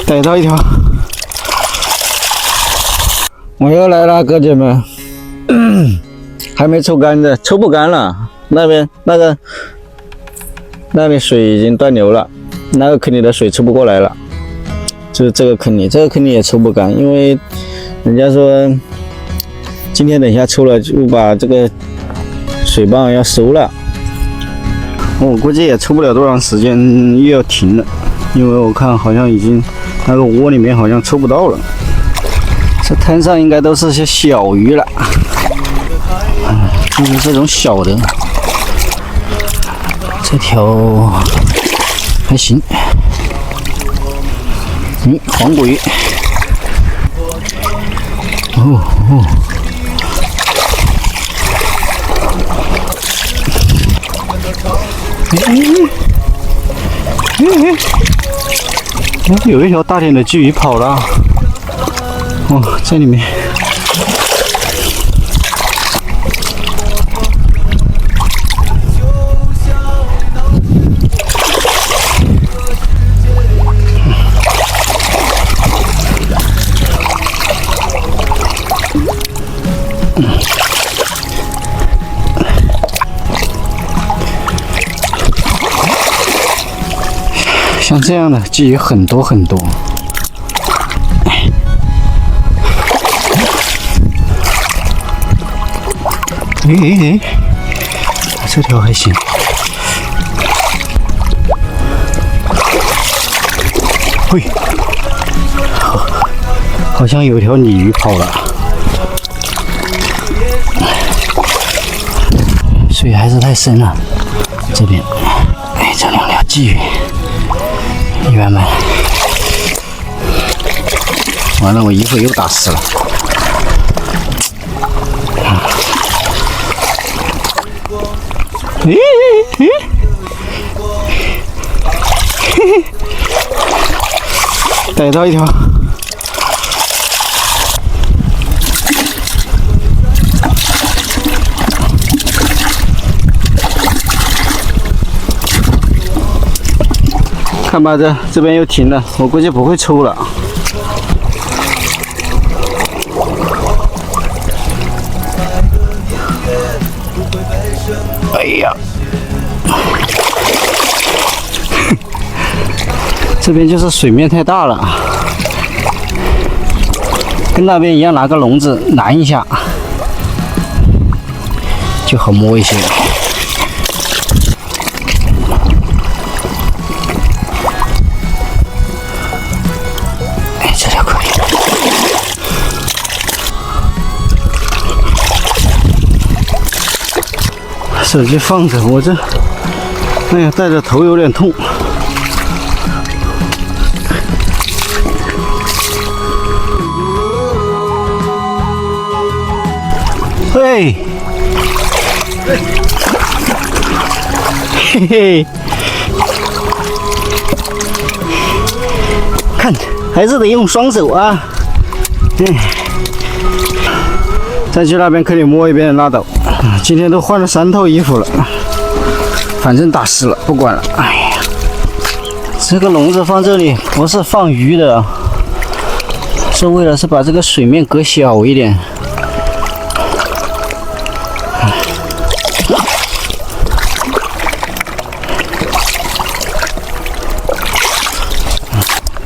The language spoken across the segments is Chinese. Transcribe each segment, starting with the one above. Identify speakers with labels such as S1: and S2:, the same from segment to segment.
S1: 逮到一条，我又来了，哥姐们，还没抽干的，抽不干了。那边水已经断流了，那个坑里的水抽不过来了。就是这个坑里也抽不干，因为人家说今天等一下抽了就把这个水泵要收了。我估计也抽不了多长时间，又要停了，因为我看好像已经那个窝里面好像抽不到了。这滩上应该都是些小鱼了，就是这种小的。这条还行，黄骨鱼。有一条大点的鲫鱼跑了，这里面。像这样的鲫鱼很多很多，这条还行。嘿，好像有条鲤鱼跑了，水还是太深了。这边，这两条鲫鱼。圆满，完了，我一会儿又打湿了。逮到一条。看吧，这边又停了，我估计不会抽了。哎呀，这边就是水面太大了，跟那边一样，拿个笼子拦一下，就好摸一些。手机放着，我这，戴着头有点痛。嘿，嘿嘿，看，还是得用双手啊。再去那边坑里摸一遍拉倒。今天都换了3套衣服了，反正打湿了，不管了。哎呀，这个笼子放这里不是放鱼的，是为了把这个水面隔小一点。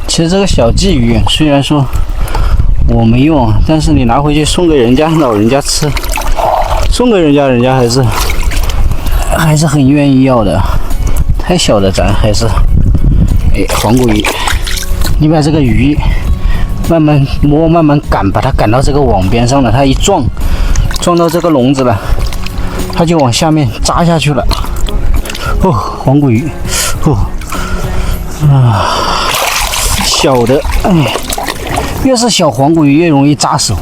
S1: 其实这个小鲫鱼虽然说我没用，但是你拿回去送给人家老人家吃。送给人家，人家还是很愿意要的。太小的咱还是，黄骨鱼，你把这个鱼慢慢摸，慢慢赶，把它赶到这个网边上了，它一撞到这个笼子了，它就往下面扎下去了。黄骨鱼，小的，越是小黄骨鱼越容易扎手。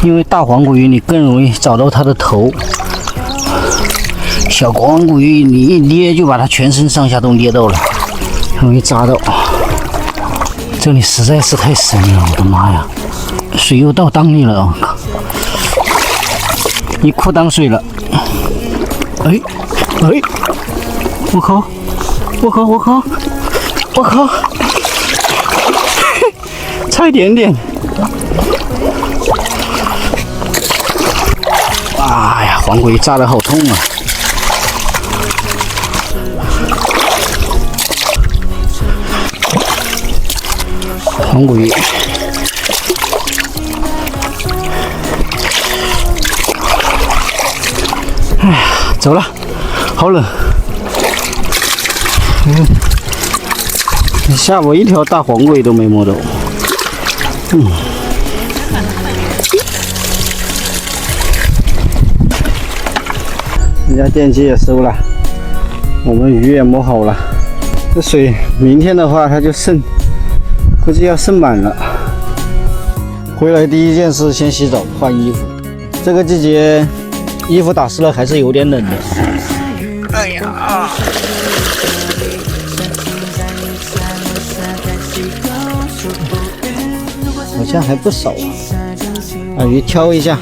S1: 因为大黄骨鱼你更容易找到它的头，小黄骨鱼你一捏就把它全身上下都捏到了，容易扎到。这里实在是太深了，我的妈呀！水又到裆里了，我靠！你裤裆水了，我靠！我靠！我靠！我靠！差一点点！哎呀，黄龟扎得好痛啊！黄龟。哎呀，走了，好冷。吓我一条大黄龟都没摸到。人家电机也收了，我们鱼也摸好了。这水明天的话它就渗，估计要渗满了。回来第一件事先洗澡换衣服，这个季节衣服打湿了还是有点冷的。哎呀！好像还不少啊，把鱼挑一下，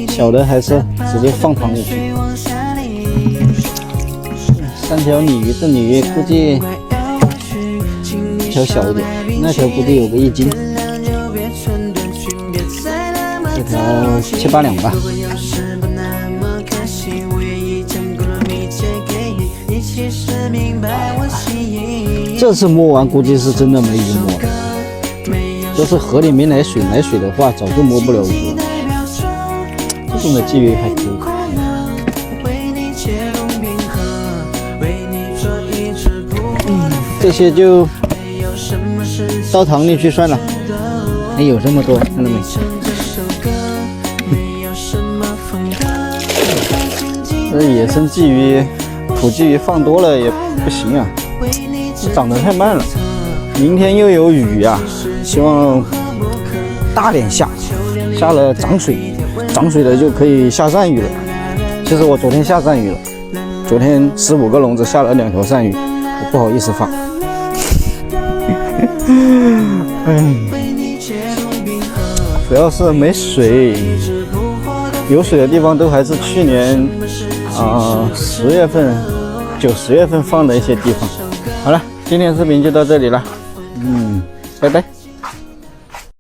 S1: 小的还是直接放塘里去。3条鲤鱼，这鲤鱼估计一条小一点，那条估计有个1斤，这条7、8两吧。这次摸完估计是真的没鱼摸了。要是河里没来水的话，早就摸不了鱼了。这种的鲫鱼还可以。这些就到塘里去算了。还有这么多，看到没？这野生鲫鱼、土鲫鱼放多了也不行啊，长得太慢了。明天又有雨啊，希望大点下了涨水了就可以下鳝鱼了。其实我昨天下鳝鱼了，昨天15个笼子下了2条鳝鱼，我不好意思放。主要是没水，有水的地方都还是去年10月份、9、10月份放的一些地方。好了，今天视频就到这里了，拜拜。